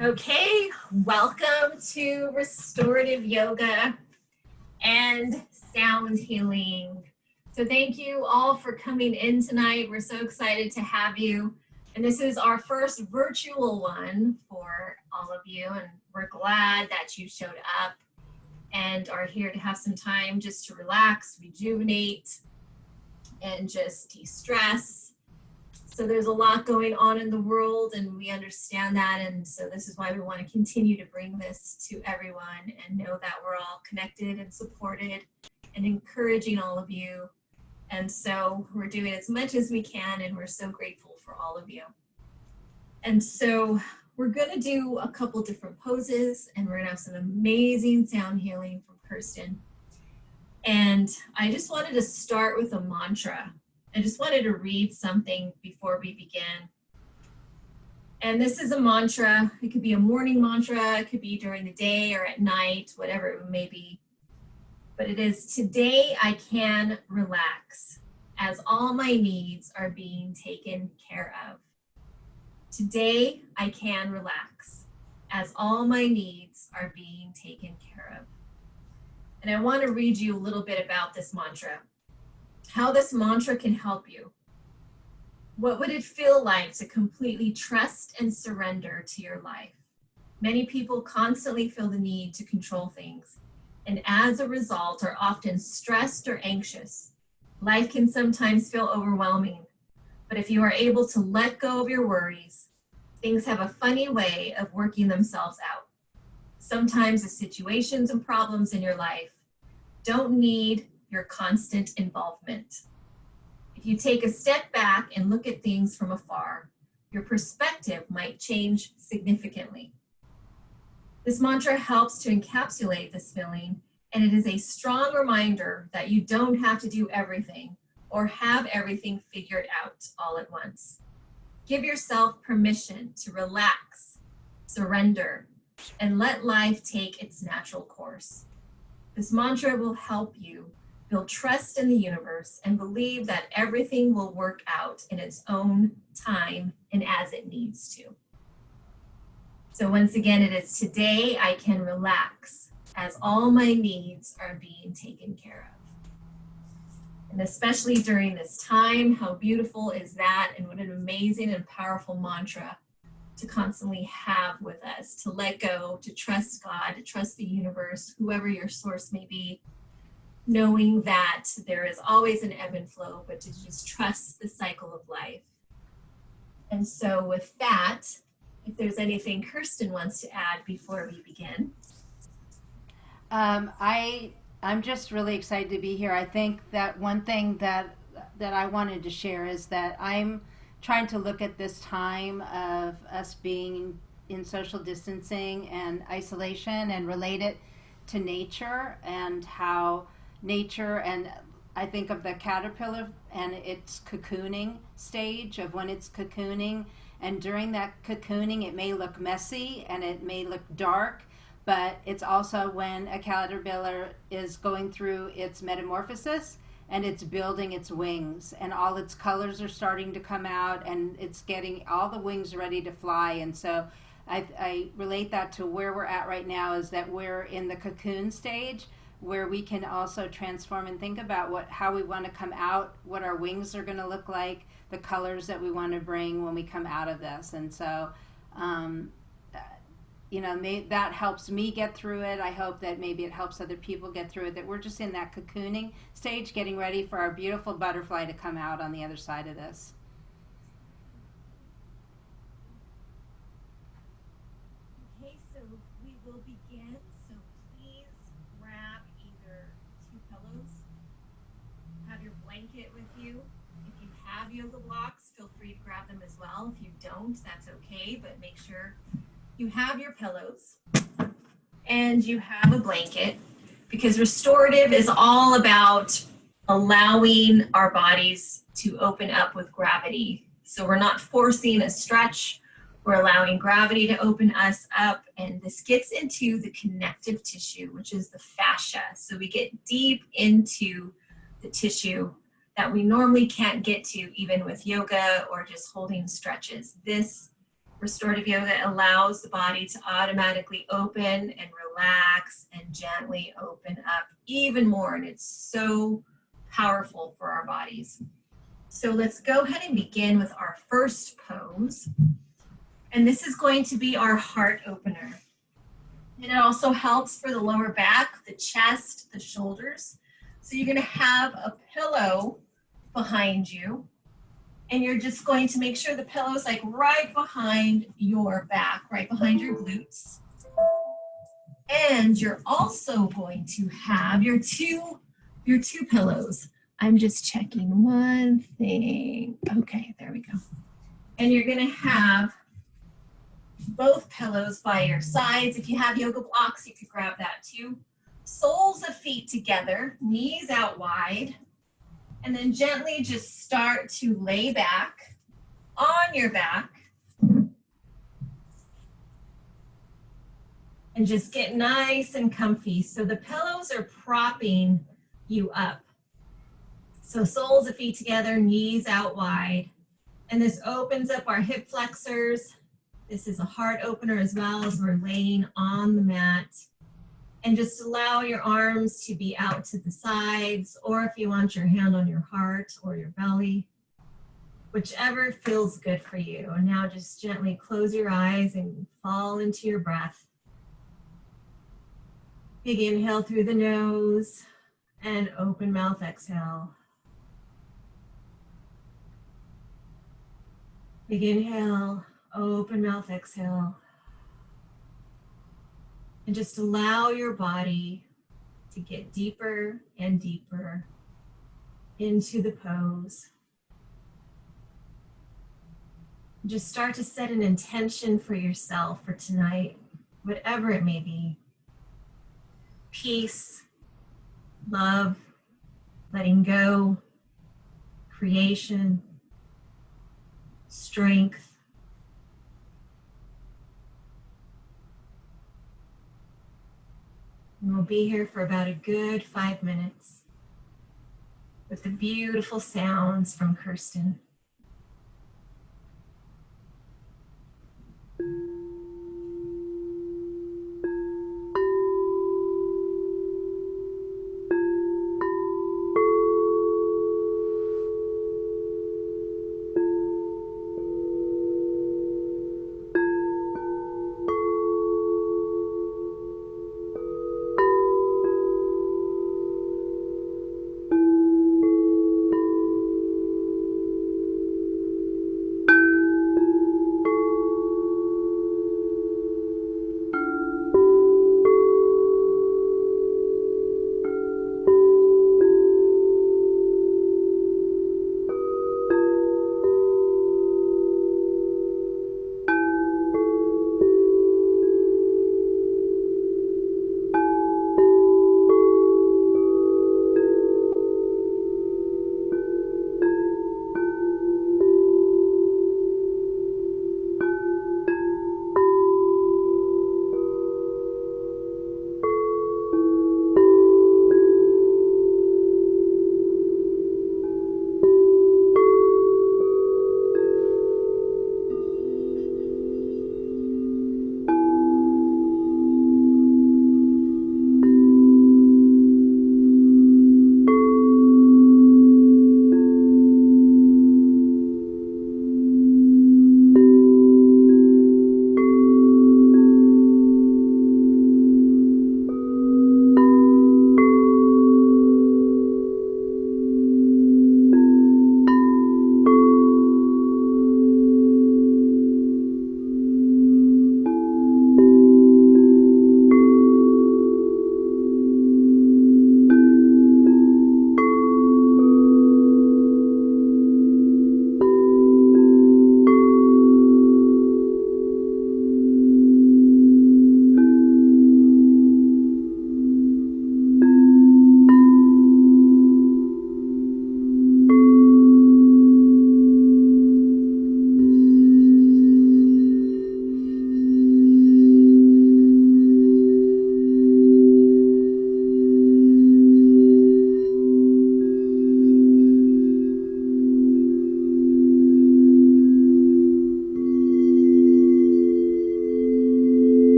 Okay, welcome to Restorative Yoga and Sound Healing. So thank you all for coming in tonight. We're so excited to have you. And this is our first virtual one for all of you. And we're glad that you showed up and are here to have some time just to relax, rejuvenate, and just de-stress. So there's a lot going on in the world, and we understand that. And so this is why we want to continue to bring this to everyone and know that we're all connected and supported and encouraging all of you. And so we're doing as much as we can, and we're so grateful for all of you. And so we're going to do a couple different poses, and we're going to have some amazing sound healing from Kirsten. And I just wanted to start with a mantra. I just wanted to read something before we begin. And this is a mantra. It could be a morning mantra. It could be during the day or at night, whatever it may be. But it is, today I can relax as all my needs are being taken care of. Today I can relax as all my needs are being taken care of. And I want to read you a little bit about this mantra. How this mantra can help you. What would it feel like to completely trust and surrender to your life? Many people constantly feel the need to control things, and as a result are often stressed or anxious. Life can sometimes feel overwhelming, but if you are able to let go of your worries, things have a funny way of working themselves out. Sometimes the situations and problems in your life don't need your constant involvement. If you take a step back and look at things from afar, your perspective might change significantly. This mantra helps to encapsulate this feeling, and it is a strong reminder that you don't have to do everything or have everything figured out all at once. Give yourself permission to relax, surrender, and let life take its natural course. This mantra will help you build trust in the universe and believe that everything will work out in its own time and as it needs to. So once again, it is, today I can relax as all my needs are being taken care of. And especially during this time, how beautiful is that, and what an amazing and powerful mantra to constantly have with us, to let go, to trust God, to trust the universe, whoever your source may be, knowing that there is always an ebb and flow, but to just trust the cycle of life. And so with that, if there's anything Kirsten wants to add before we begin. I'm just really excited to be here. I think that one thing that I wanted to share is that I'm trying to look at this time of us being in social distancing and isolation and relate it to nature and how nature, and I think of the caterpillar and its cocooning stage of when it's cocooning, and during that cocooning it may look messy and it may look dark, but it's also when a caterpillar is going through its metamorphosis and it's building its wings and all its colors are starting to come out and it's getting all the wings ready to fly. And so I relate that to where we're at right now, is that we're in the cocoon stage where we can also transform and think about how we want to come out, what our wings are going to look like, the colors that we want to bring when we come out of this. And so that helps me get through it. I hope that maybe it helps other people get through it, that we're just in that cocooning stage, getting ready for our beautiful butterfly to come out on the other side of this. Okay, so we will begin. So please grab either two pillows, have your blanket with you. If you have yoga blocks, feel free to grab them as well. If you don't, that's okay, but make sure you have your pillows and you have a blanket, because restorative is all about allowing our bodies to open up with gravity. So we're not forcing a stretch, we're allowing gravity to open us up, and this gets into the connective tissue, which is the fascia. So we get deep into the tissue that we normally can't get to even with yoga or just holding stretches. This Restorative yoga allows the body to automatically open and relax and gently open up even more. And it's so powerful for our bodies. So let's go ahead and begin with our first pose. And this is going to be our heart opener. And it also helps for the lower back, the chest, the shoulders. So you're going to have a pillow behind you. And you're just going to make sure the pillow is like right behind your back, right behind your glutes. And you're also going to have your two pillows. I'm just checking one thing. Okay, there we go. And you're going to have both pillows by your sides. If you have yoga blocks, you could grab that too. Soles of feet together, knees out wide. And then gently just start to lay back on your back. And just get nice and comfy. So the pillows are propping you up. So soles of feet together, knees out wide. And this opens up our hip flexors. This is a heart opener as well as we're laying on the mat. And just allow your arms to be out to the sides, or if you want your hand on your heart or your belly, whichever feels good for you. And now just gently close your eyes and fall into your breath. Big inhale through the nose and open mouth exhale. Big inhale, open mouth exhale. And just allow your body to get deeper and deeper into the pose. Just start to set an intention for yourself for tonight, whatever it may be. Peace, love, letting go, creation, strength. And we'll be here for about a good 5 minutes with the beautiful sounds from Kirsten.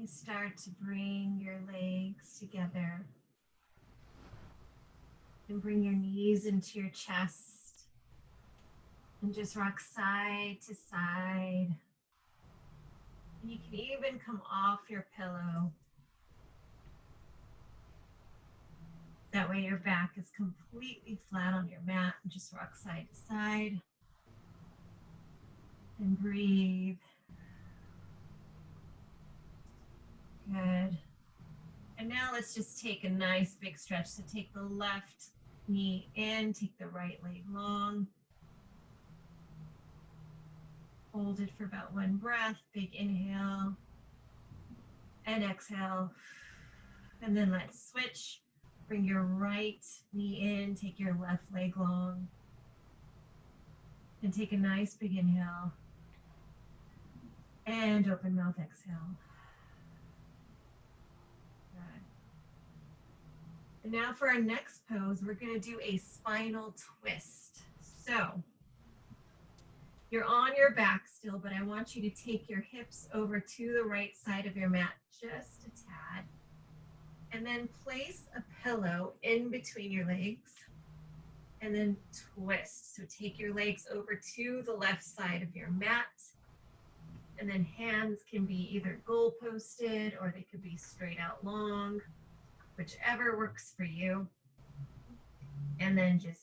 Gently start to bring your legs together and bring your knees into your chest and just rock side to side. And you can even come off your pillow. That way your back is completely flat on your mat and just rock side to side. And breathe. Good. And now let's just take a nice big stretch. So take the left knee in, take the right leg long. Hold it for about one breath. Big inhale and exhale. And then let's switch. Bring your right knee in, take your left leg long. And take a nice big inhale. And open mouth exhale. Good. And now for our next pose, we're going to do a spinal twist. So you're on your back still, but I want you to take your hips over to the right side of your mat, just a tad. And then place a pillow in between your legs and then twist. So take your legs over to the left side of your mat. And then hands can be either goal posted or they could be straight out long, whichever works for you. And then just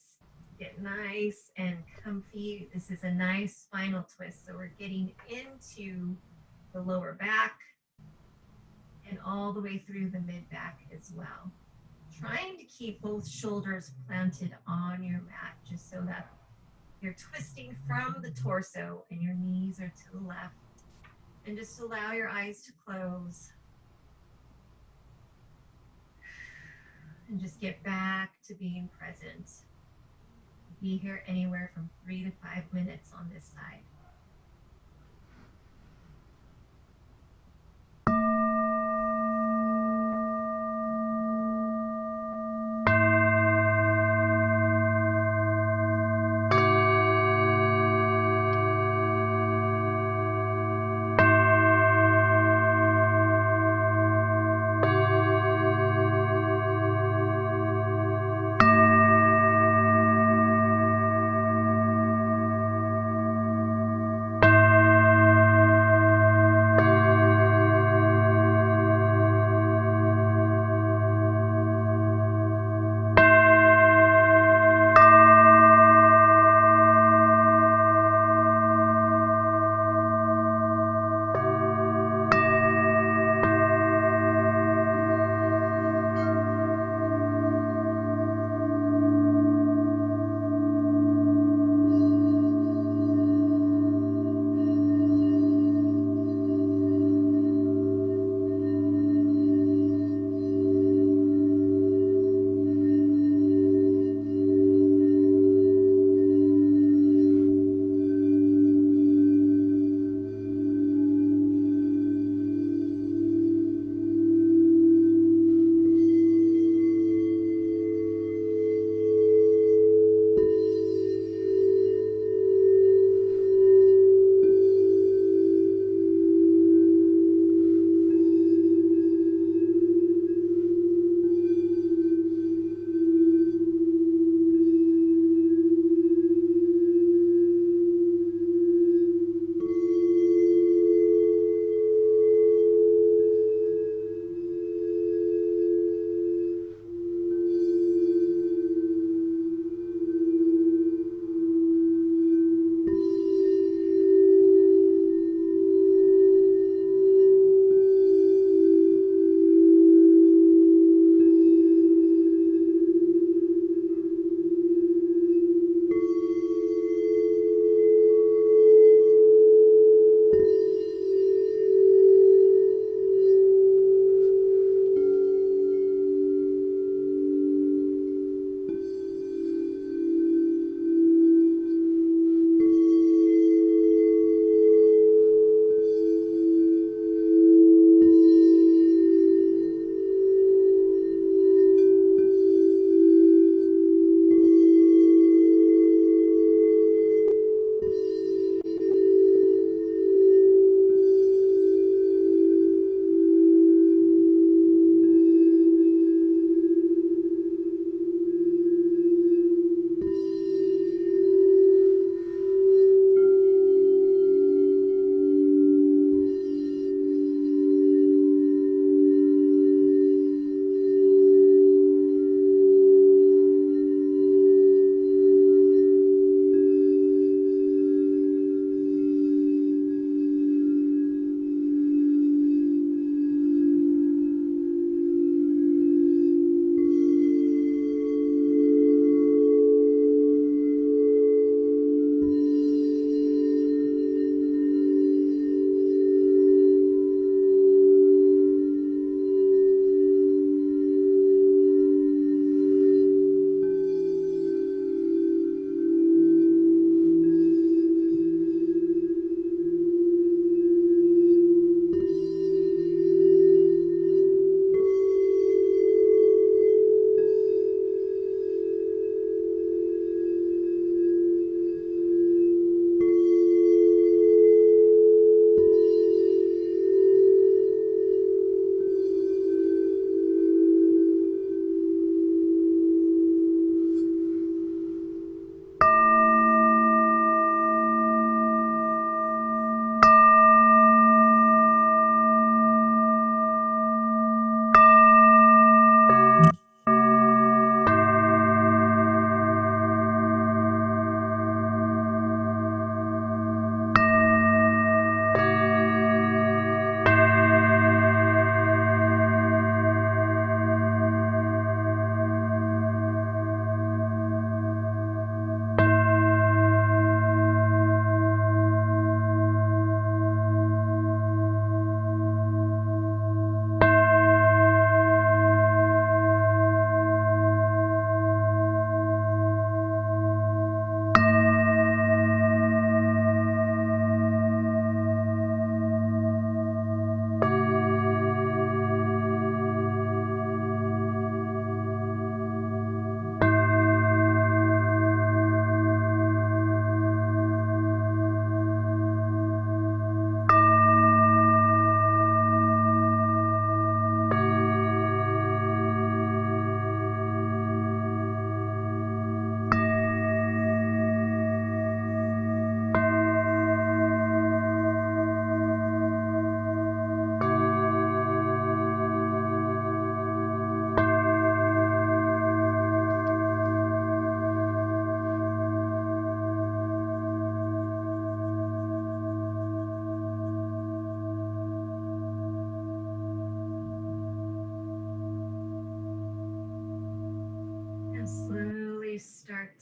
get nice and comfy. This is a nice spinal twist. So we're getting into the lower back and all the way through the mid back as well. Trying to keep both shoulders planted on your mat just so that you're twisting from the torso and your knees are to the left. And just allow your eyes to close. And just get back to being present. Be here anywhere from 3 to 5 minutes on this side.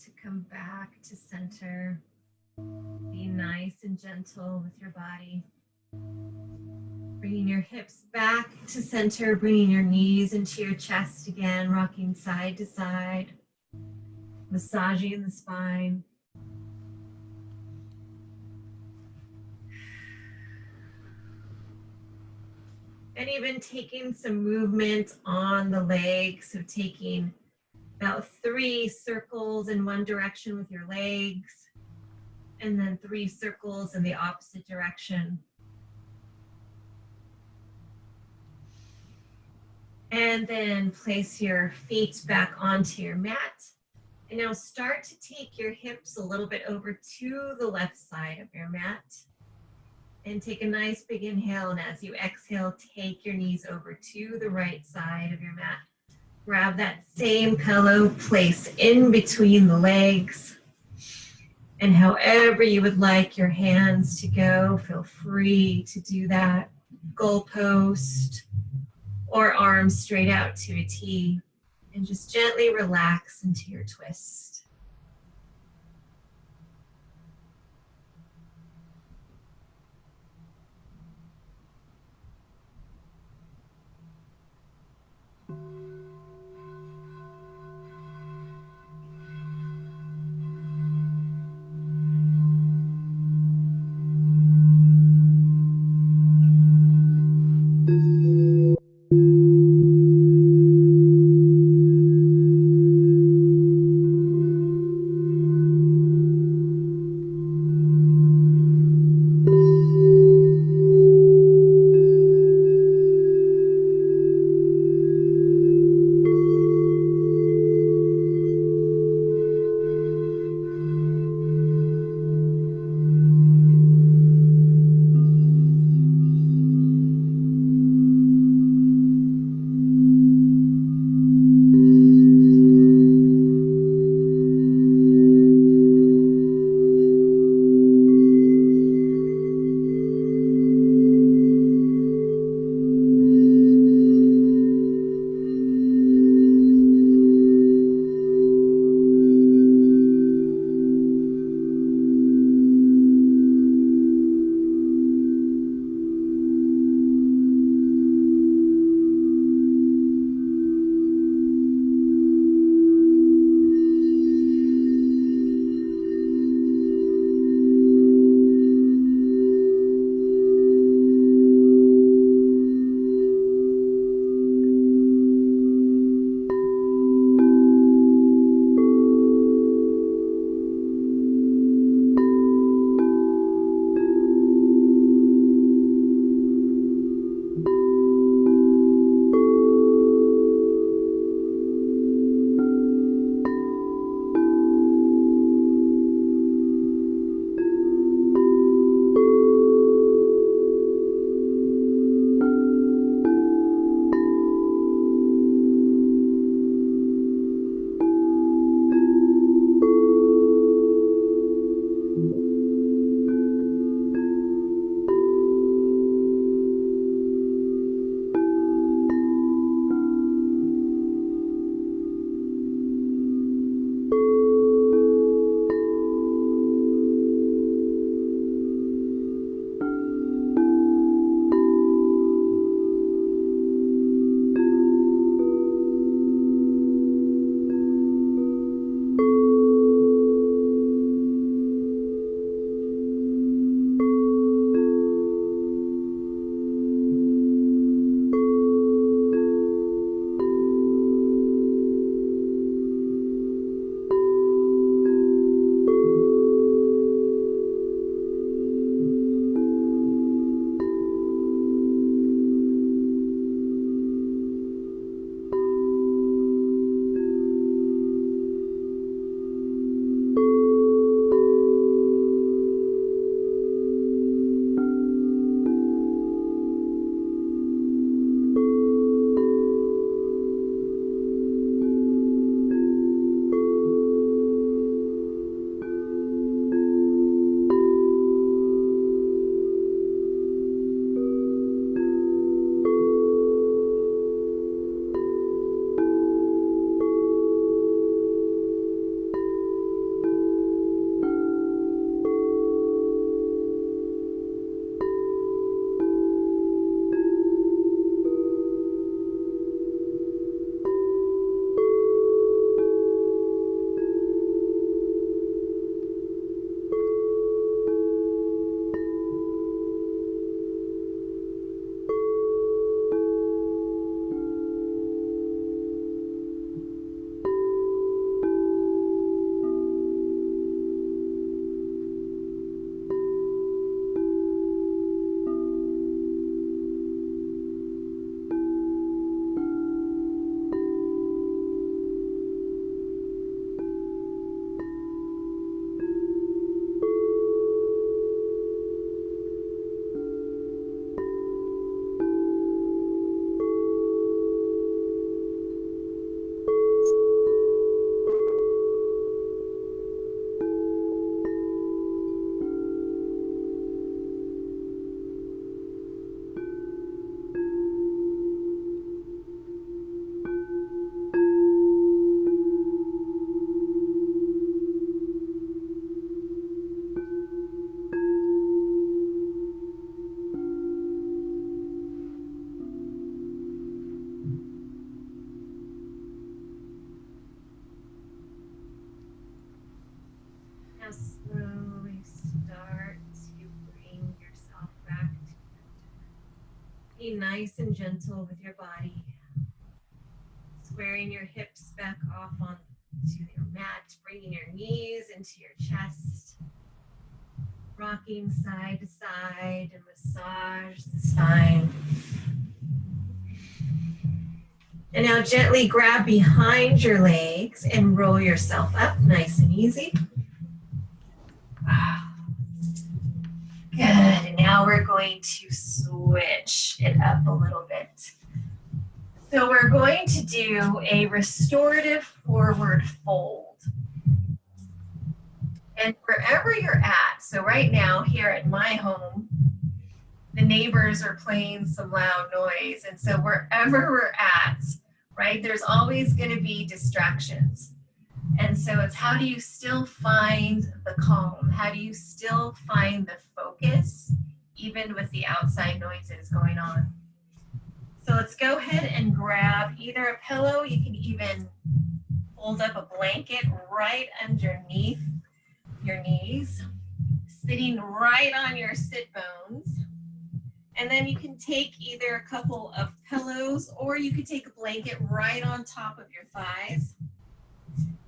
to come back to center. Be nice and gentle with your body. Bringing your hips back to center, bringing your knees into your chest again, rocking side to side, massaging the spine. And even taking some movement on the legs, so taking about 3 circles in one direction with your legs, and then 3 circles in the opposite direction. And then place your feet back onto your mat. And now start to take your hips a little bit over to the left side of your mat. And take a nice big inhale. And as you exhale, take your knees over to the right side of your mat. Grab that same pillow, place in between the legs. And however you would like your hands to go, feel free to do that. Goalpost or arms straight out to a T. And just gently relax into your twist. Be nice and gentle with your body. Squaring your hips back off onto your mat, bringing your knees into your chest. Rocking side to side and massage the spine. And now gently grab behind your legs and roll yourself up nice and easy. Wow. Good. And now we're going to switch it up a little bit. So we're going to do a restorative forward fold. And wherever you're at, so right now here at my home, the neighbors are playing some loud noise. And so wherever we're at, right, there's always going to be distractions. And so it's how do you still find the calm? How do you still find the focus, even with the outside noises going on? So let's go ahead and grab either a pillow. You can even fold up a blanket right underneath your knees, sitting right on your sit bones. And then you can take either a couple of pillows or you could take a blanket right on top of your thighs.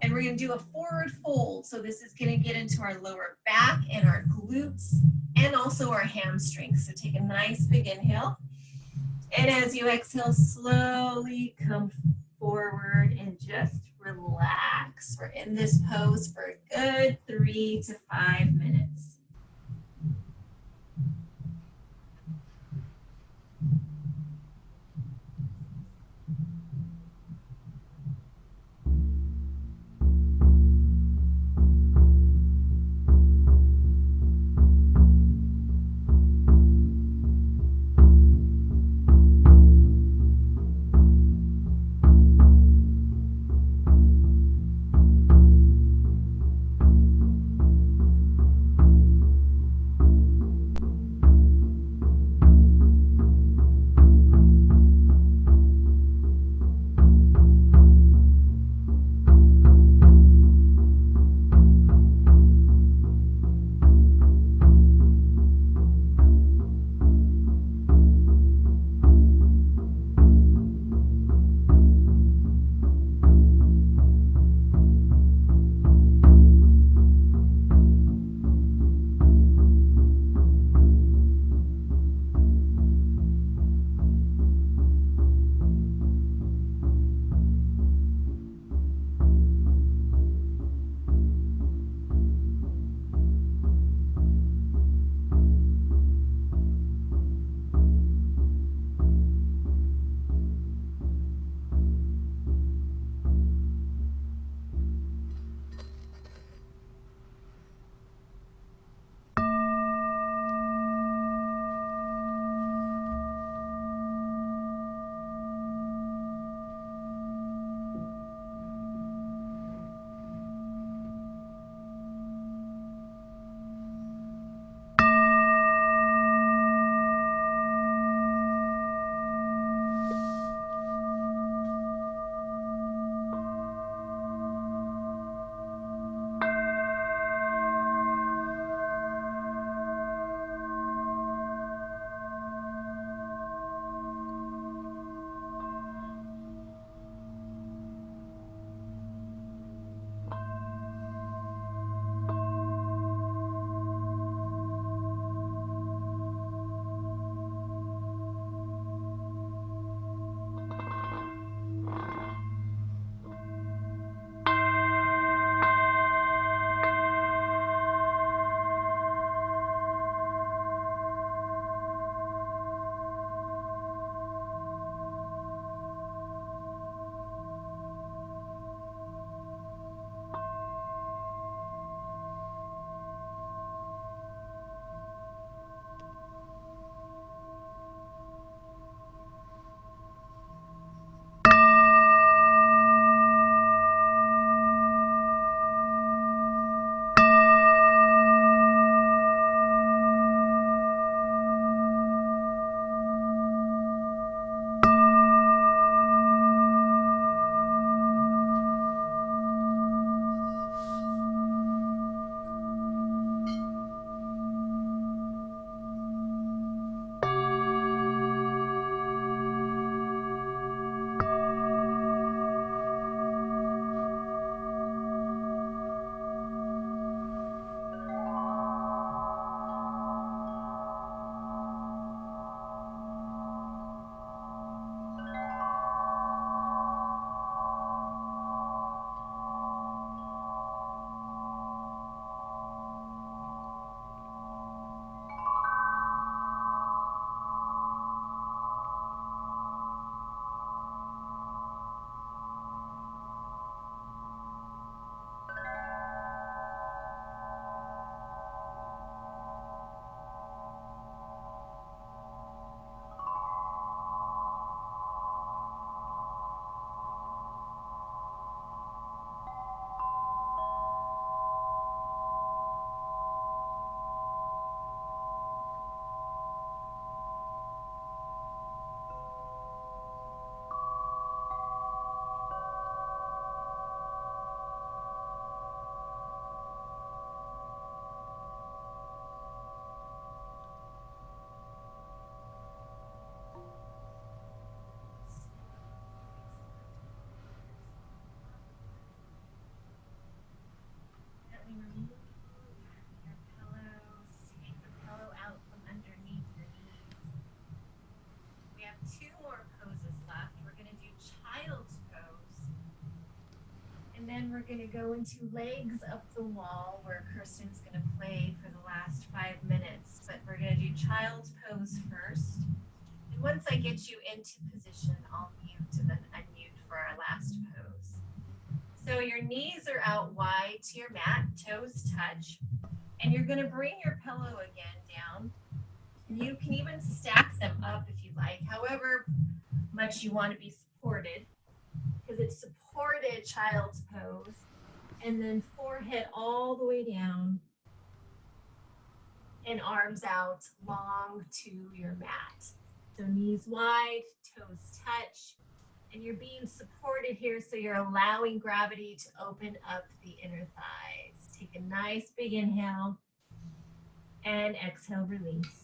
And we're going to do a forward fold. So this is going to get into our lower back and our glutes and also our hamstrings. So take a nice big inhale. And as you exhale, slowly come forward and just relax. We're in this pose for a good 3 to 5 minutes. And we're going to go into legs up the wall where Kirsten's going to play for the last 5 minutes. But we're going to do child's pose first. And once I get you into position, I'll mute and then unmute for our last pose. So your knees are out wide to your mat, toes touch. And you're going to bring your pillow again down. You can even stack them up if you like, however much you want to be supported, because it's supported child's pose. And then forehead all the way down and arms out long to your mat. So knees wide, toes touch, and you're being supported here, so you're allowing gravity to open up the inner thighs. Take a nice big inhale and exhale, release.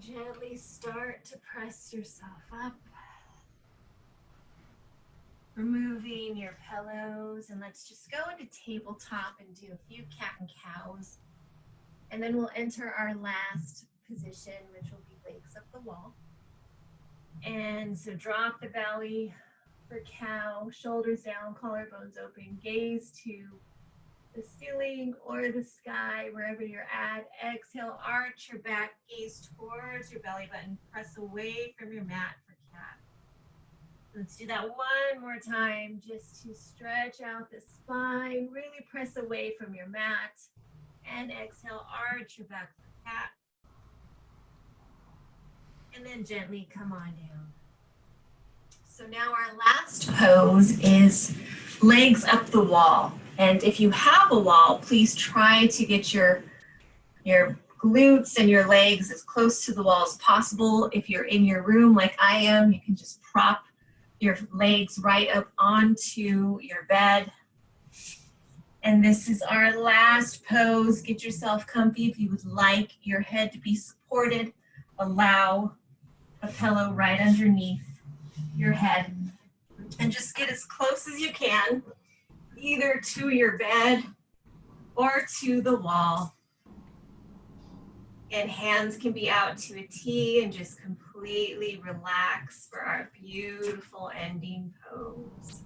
Gently start to press yourself up. Removing your pillows, and let's just go into tabletop and do a few cat and cows. And then we'll enter our last position, which will be legs up the wall. And so drop the belly for cow, shoulders down, collarbones open, gaze to the ceiling or the sky, wherever you're at. Exhale, arch your back, gaze towards your belly button, press away from your mat for cat. Let's do that one more time, just to stretch out the spine, really press away from your mat. And exhale, arch your back for cat. And then gently come on down. So now our last pose is legs up the wall. And if you have a wall, please try to get your glutes and your legs as close to the wall as possible. If you're in your room like I am, you can just prop your legs right up onto your bed. And this is our last pose. Get yourself comfy. If you would like your head to be supported, allow a pillow right underneath your head. And just get as close as you can, either to your bed or to the wall. And hands can be out to a T, and just completely relax for our beautiful ending pose.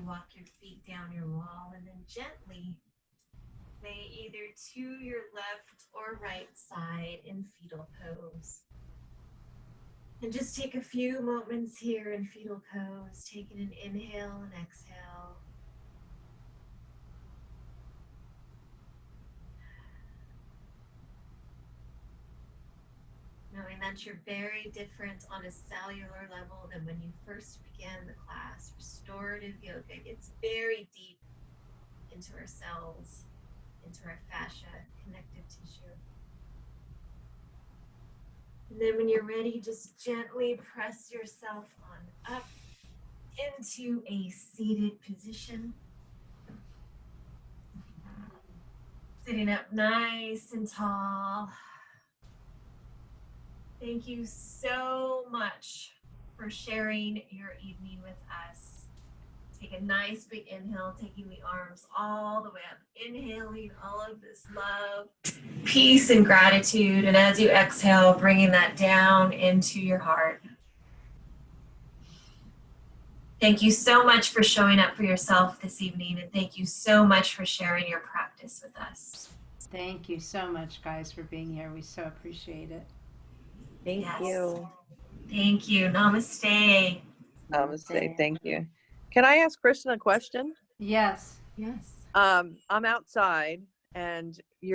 walk your feet down your wall and then gently lay either to your left or right side in fetal pose. And just take a few moments here in fetal pose, taking an inhale and exhale. Knowing that you're very different on a cellular level than when you first began the class. Restorative yoga gets very deep into our cells, into our fascia, connective tissue. And then when you're ready, just gently press yourself on up into a seated position. Sitting up nice and tall. Thank you so much for sharing your evening with us. Take a nice big inhale, taking the arms all the way up, inhaling all of this love, peace, and gratitude. And as you exhale, bringing that down into your heart. Thank you so much for showing up for yourself this evening, and thank you so much for sharing your practice with us. Thank you so much, guys, for being here. We so appreciate it. Thank you. Thank you. Namaste. Namaste. Thank you. Can I ask Kristen a question? Yes. Yes. I'm outside and you're